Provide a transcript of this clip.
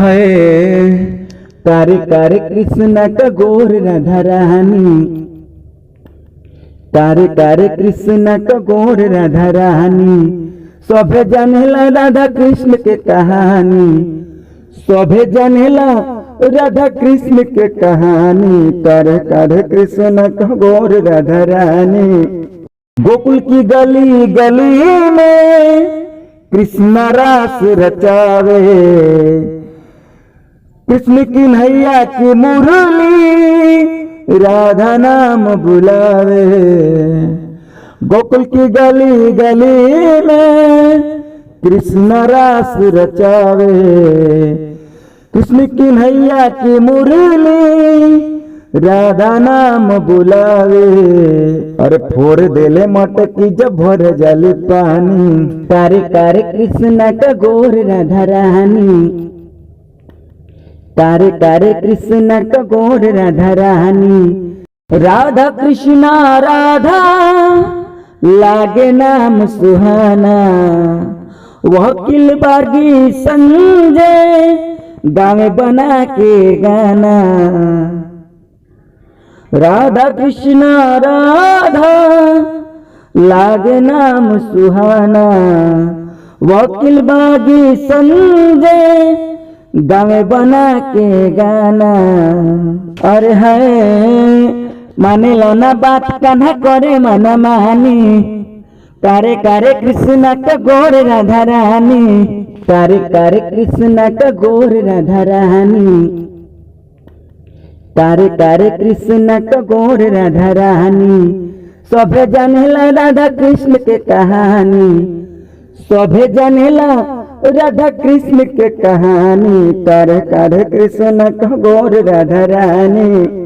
है तारे तारे कृष्ण का गोर राधा रानी, तारे तारे कृष्ण का गोर राधा रानी। सभे जानेला राधा कृष्ण के कहानी, सभे जानेला राधा कृष्ण के कहानी। तारे तारे कृष्ण का गोर राधा रानी। गोकुल की गली गली में कृष्ण रास रचावे, कृष्ण की नैया की मुरली राधा नाम बुलावे। गोकुल की गली गली में कृष्ण रास रचावे, कृष्ण की नैया की मुरली राधा नाम बुलावे। अरे फोड़ देले मटकी जब भर जाले पानी। तारे तारे कृष्ण का गोर राधा रानी, तारे तारे कृष्ण का गोर राधा रानी। राधा कृष्णा राधा लागे नाम सुहाना, वकील बागी संजय गावे बना के गाना। राधा कृष्णा राधा लागे नाम सुहाना, वकील बागी संजय गावे बना के गाना। अरे है माने लो ना बात कान्हा करे मना मानी। तारे तारे कृष्ण का गोर राधा रानी, तारे तारे कृष्ण का गोर राधा रानी। तारे तारे कृष्ण का गोर राधा रानी। सभे जानेला राधा कृष्ण के कहानी, सभे जानेला राधा कृष्ण के कहानी। तारे तारे कृष्ण का गोर राधा रानी।